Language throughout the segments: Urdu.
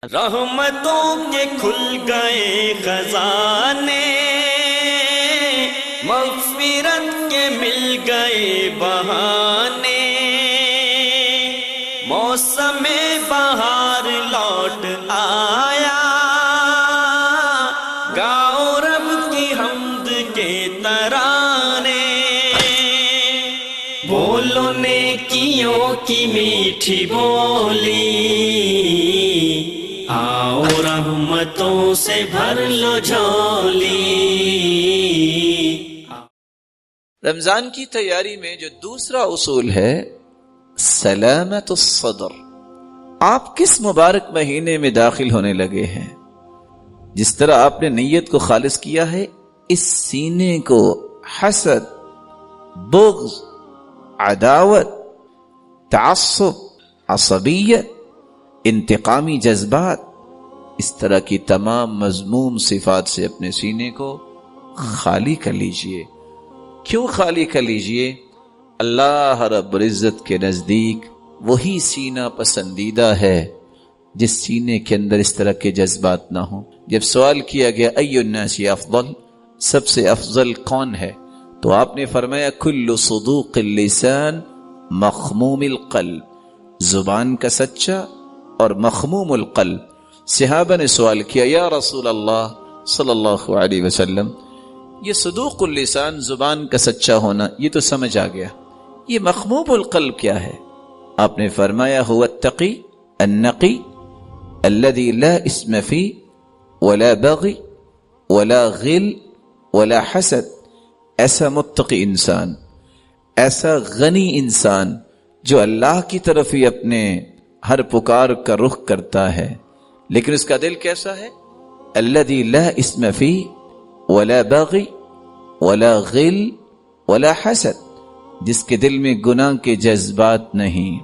رحمتوں کے کھل گئے خزانے، مغفرت کے مل گئے بہانے، موسم بہار لوٹ آیا، گاؤ رب کی حمد کے ترانے، بولو نیکیوں کی میٹھی بولی، آؤ رحمتوں سے بھر لو جھولی۔ رمضان کی تیاری میں جو دوسرا اصول ہے سلامت الصدر، آپ کس مبارک مہینے میں داخل ہونے لگے ہیں، جس طرح آپ نے نیت کو خالص کیا ہے، اس سینے کو حسد، بغض، عداوت، تعصب، عصبیت، انتقامی جذبات، اس طرح کی تمام مذموم صفات سے اپنے سینے کو خالی کر لیجئے۔ کیوں خالی کر لیجئے؟ اللہ رب العزت کے نزدیک وہی سینہ پسندیدہ ہے جس سینے کے اندر اس طرح کے جذبات نہ ہوں۔ جب سوال کیا گیا ای الناس افضل، سب سے افضل کون ہے، تو آپ نے فرمایا کل صدوق اللسان مخموم القلب، زبان کا سچا اور مخموم القلب۔ صحابہ نے سوال کیا یا رسول اللہ صلی اللہ علیہ وسلم، یہ صدوق اللسان، زبان کا سچا ہونا، یہ تو سمجھ آ گیا، یہ مخموم القلب کیا ہے؟ آپ نے فرمایا هو التقی النقی الذي لا اسم فيه ولا بغي ولا غل ولا حسد، ایسا متقی انسان، ایسا غنی انسان جو اللہ کی طرف ہی اپنے ہر پکار کا رخ کرتا ہے، لیکن اس کا دل کیسا ہے؟ الذی لا اسم فی ولا بغی ولا غل ولا حسد، جس کے دل میں گناہ کے جذبات نہیں،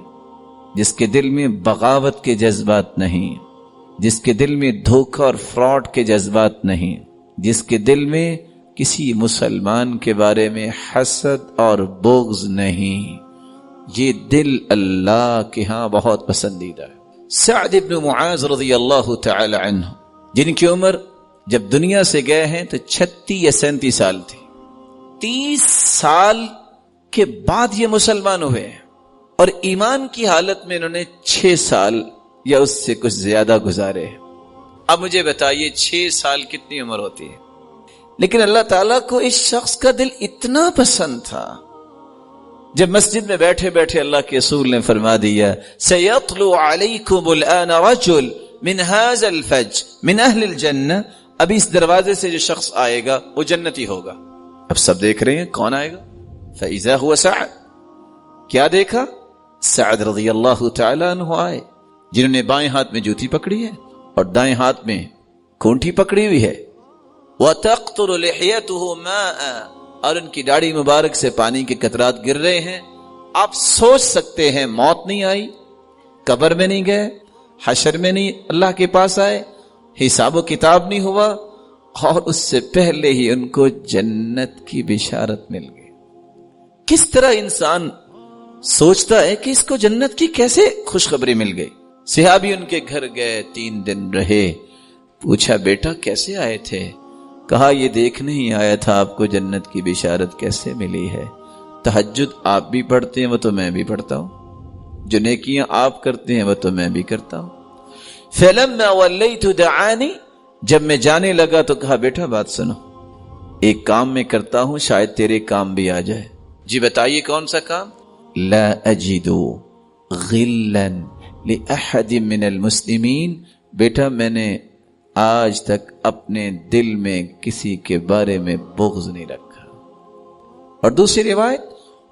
جس کے دل میں بغاوت کے جذبات نہیں، جس کے دل میں دھوکہ اور فراڈ کے جذبات نہیں، جس کے دل میں کسی مسلمان کے بارے میں حسد اور بغض نہیں، یہ دل اللہ کے ہاں بہت پسندیدہ ہے۔ سعد بن معاذ رضی اللہ تعالی عنہ، جن کی عمر جب دنیا سے گئے ہیں تو 36 یا 37 سال تھی، 30 سال کے بعد یہ مسلمان ہوئے ہیں، اور ایمان کی حالت میں انہوں نے 6 سال یا اس سے کچھ زیادہ گزارے ہیں۔ اب مجھے بتائیے 6 سال کتنی عمر ہوتی ہے؟ لیکن اللہ تعالیٰ کو اس شخص کا دل اتنا پسند تھا، جب مسجد میں بیٹھے بیٹھے اللہ کے رسول نے فرما دیا سَيَطْلُعُ عَلَيْكُمُ الْآنَ رَجُلٌ مِنْ هَذَا الْفَجْ مِنْ أَهْلِ الْجَنَّةِ، اب اس دروازے سے جو شخص آئے گا وہ جنتی ہوگا۔ اب سب دیکھ رہے ہیں کون آئے گا؟ فَإِذَا هُوَ سَعْد، کیا دیکھا؟ سعد رضی اللہ تعالیٰ عنہ آئے، جنہوں نے بائیں ہاتھ میں جوتی پکڑی ہے اور دائیں ہاتھ میں کونٹھی پکڑی ہوئی ہے، وَتَقْطُرُ لِحْيَتُهُ مَاءً، اور ان کی داڑھی مبارک سے پانی کے قطرات گر رہے ہیں۔ آپ سوچ سکتے ہیں موت نہیں آئی، قبر میں نہیں گئے، حشر میں نہیں اللہ کے پاس آئے، حساب و کتاب نہیں ہوا، اور اس سے پہلے ہی ان کو جنت کی بشارت مل گئی۔ کس طرح انسان سوچتا ہے کہ اس کو جنت کی کیسے خوشخبری مل گئی؟ صحابی ان کے گھر گئے، 3 دن رہے، پوچھا بیٹا کیسے آئے تھے؟ کہا یہ دیکھنے ہی آیا تھا آپ کو جنت کی بشارت کیسے ملی ہے۔ تہجد آپ بھی پڑھتے ہیں، وہ تو میں بھی پڑھتا ہوں، جو نیکیاں آپ کرتے ہیں وہ تو میں بھی کرتا ہوں۔ فَلَمَّا وَلَّيْتُ دَعَانِي، جب میں جانے لگا تو کہا بیٹا بات سنو، ایک کام میں کرتا ہوں شاید تیرے کام بھی آ جائے۔ جی بتائیے کون سا کام؟ لَا أَجِدُ غِلًّا لِأَحَدٍ مِّنَ الْمُسْلِمِينَ، بیٹا میں نے آج تک اپنے دل میں کسی کے بارے میں بغض نہیں رکھا۔ اور دوسری روایت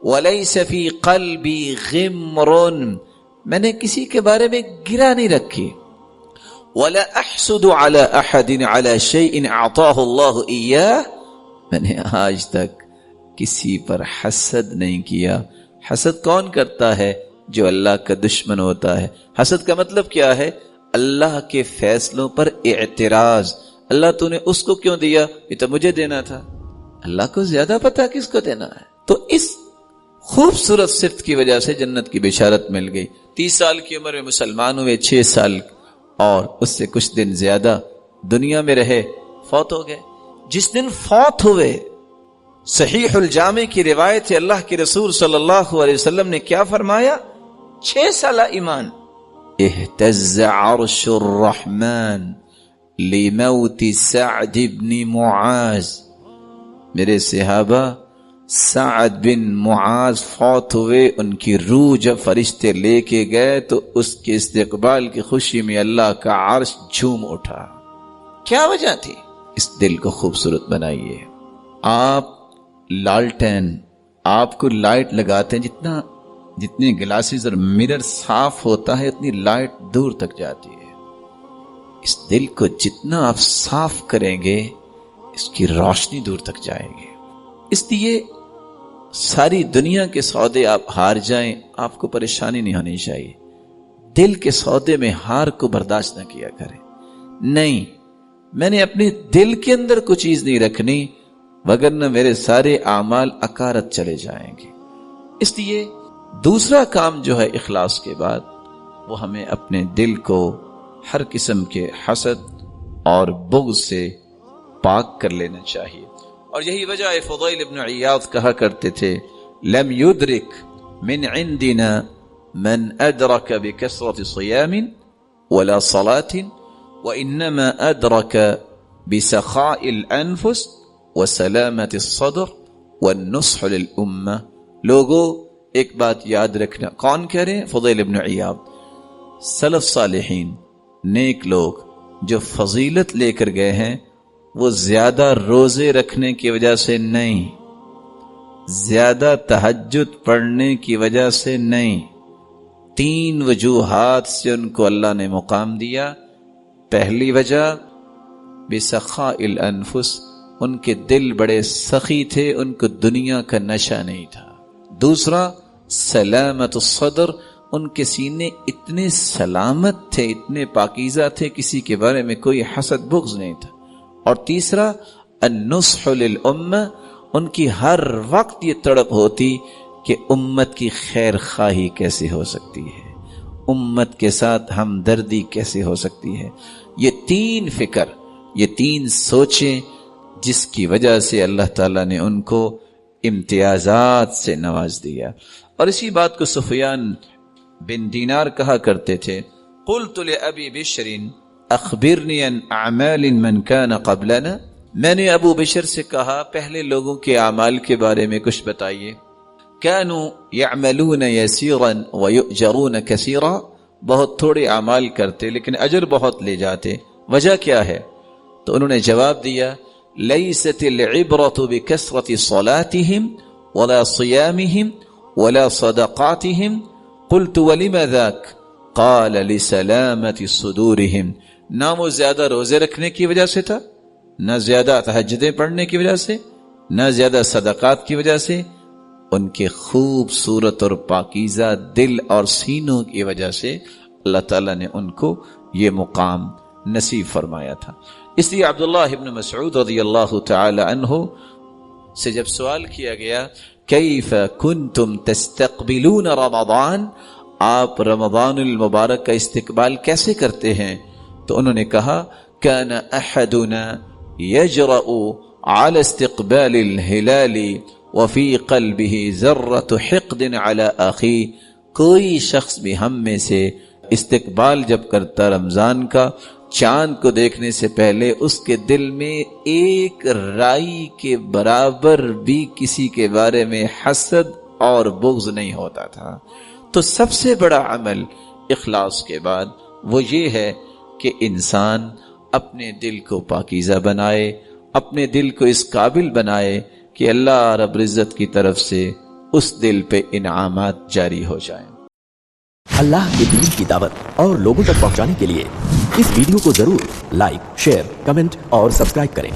وَلَيْسَ فِي قَلْبِي غِمْرٌ، میں نے کسی کے بارے میں گرا نہیں رکھی۔ وَلَا أَحْسُدُ عَلَى أَحَدٍ عَلَى شَيْءٍ أَعْطَاهُ اللَّهُ إِيَّاهُ، میں نے آج تک کسی پر حسد نہیں کیا۔ حسد کون کرتا ہے؟ جو اللہ کا دشمن ہوتا ہے۔ حسد کا مطلب کیا ہے؟ اللہ کے فیصلوں پر اعتراض، اللہ تو نے اس کو کیوں دیا، یہ تو مجھے دینا تھا، اللہ کو زیادہ پتا کس کو دینا ہے۔ تو اس خوبصورت صفت کی وجہ سے جنت کی بشارت مل گئی۔ 30 سال کی عمر میں مسلمان ہوئے، 6 سال اور اس سے کچھ دن زیادہ دنیا میں رہے، فوت ہو گئے۔ جس دن فوت ہوئے، صحیح الجامع کی روایت ہے، اللہ کے رسول صلی اللہ علیہ وسلم نے کیا فرمایا؟ 6 سالہ ایمان، اہتز عرش الرحمن لموت سعد بن معاذ۔ میرے صحابہ، سعد بن معاذ فوت ہوئے، ان کی روح جب فرشتے لے کے گئے تو اس کے استقبال کی خوشی میں اللہ کا عرش جھوم اٹھا۔ کیا وجہ تھی؟ اس دل کو خوبصورت بنائیے۔ آپ لالٹین، آپ کو لائٹ لگاتے ہیں، جتنے گلاسز اور مرر صاف ہوتا ہے اتنی لائٹ دور تک جاتی ہے۔ اس دل کو جتنا آپ صاف کریں گے اس کی روشنی دور تک جائے گی۔ اس لیے ساری دنیا کے سودے آپ ہار جائیں، آپ کو پریشانی نہیں ہونی چاہیے۔ دل کے سودے میں ہار کو برداشت نہ کیا کریں۔ نہیں، میں نے اپنے دل کے اندر کوئی چیز نہیں رکھنی، وگرنہ میرے سارے اعمال اکارت چلے جائیں گے۔ اس لیے دوسرا کام جو ہے اخلاص کے بعد، وہ ہمیں اپنے دل کو ہر قسم کے حسد اور بغض سے پاک کر لینا چاہیے۔ اور یہی وجہ ہے فضیل ابن عیاض کہا کرتے تھے، لم یدرک من عندنا من ادرک بکثرت صیام ولا صلاة وانما ادرک بسخاء الانفس وسلامت الصدر والنصح للامہ۔ لوگوں ایک بات یاد رکھنا، کون کہہ رہے ہیں؟ فضیل ابن عیاض۔ سلف صالحین، نیک لوگ جو فضیلت لے کر گئے ہیں، وہ زیادہ روزے رکھنے کی وجہ سے نہیں، زیادہ تہجد پڑھنے کی وجہ سے نہیں، 3 وجوہات سے ان کو اللہ نے مقام دیا۔ پہلی وجہ، بسخاء الانفس، ان کے دل بڑے سخی تھے، ان کو دنیا کا نشہ نہیں تھا۔ دوسرا، سلامت الصدر، ان کے سینے اتنے سلامت تھے، اتنے پاکیزہ تھے، کسی کے بارے میں کوئی حسد بغض نہیں تھا۔ اور تیسرا، النصح للامہ، ان کی ہر وقت یہ تڑپ ہوتی کہ امت کی خیر خواہی کیسے ہو سکتی ہے، امت کے ساتھ ہمدردی کیسے ہو سکتی ہے۔ یہ 3 فکر، یہ 3 سوچیں، جس کی وجہ سے اللہ تعالیٰ نے ان کو امتیازات سے نواز دیا۔ اور اسی بات کو سفیان بن دینار کہا کرتے تھے، قلت لأبی بشر اخبرنی عن اعمال من کان قبلنا، میں نے ابو بشر سے کہا پہلے لوگوں کے اعمال کے بارے میں کچھ بتائیے۔ كانوا يعملون يسيرا ويؤجرون كثيرا، بہت تھوڑے اعمال کرتے لیکن اجر بہت لے جاتے، وجہ کیا ہے؟ تو انہوں نے جواب دیا، ليست العبرة بكثرة صلاتهم ولا صيامهم ولا صدقاتهم۔ قلت ولم ذاك؟ قال لسلامة صدورهم۔ نہ وہ زیادہ روزے رکھنے کی وجہ سے تھا، نہ زیادہ تہجدیں پڑھنے کی وجہ سے، نہ زیادہ صدقات کی وجہ سے، ان کے خوبصورت اور پاکیزہ دل اور سینوں کی وجہ سے اللہ تعالیٰ نے ان کو یہ مقام نصیب فرمایا تھا۔ اس لیے عبداللہ ابن مسعود رضی اللہ تعالی عنہ سے جب سوال کیا گیا، کیف کنتم تستقبلون رمضان، آپ رمضان المبارک کا استقبال کیسے کرتے ہیں؟ تو انہوں نے کہا، کان احدنا یجرأ على استقبال الہلال وفی قلبه ذرة حقد على اخی، کوئی شخص بھی ہم میں سے استقبال جب کرتا رمضان کا، چاند کو دیکھنے سے پہلے اس کے دل میں ایک رائی کے برابر بھی کسی کے بارے میں حسد اور بغض نہیں ہوتا تھا۔ تو سب سے بڑا عمل اخلاص کے بعد وہ یہ ہے کہ انسان اپنے دل کو پاکیزہ بنائے، اپنے دل کو اس قابل بنائے کہ اللہ رب العزت کی طرف سے اس دل پہ انعامات جاری ہو جائیں۔ اللہ کے دین کی دعوت اور لوگوں تک پہنچانے کے لیے اس ویڈیو کو ضرور لائک، شیئر، کمنٹ اور سبسکرائب کریں۔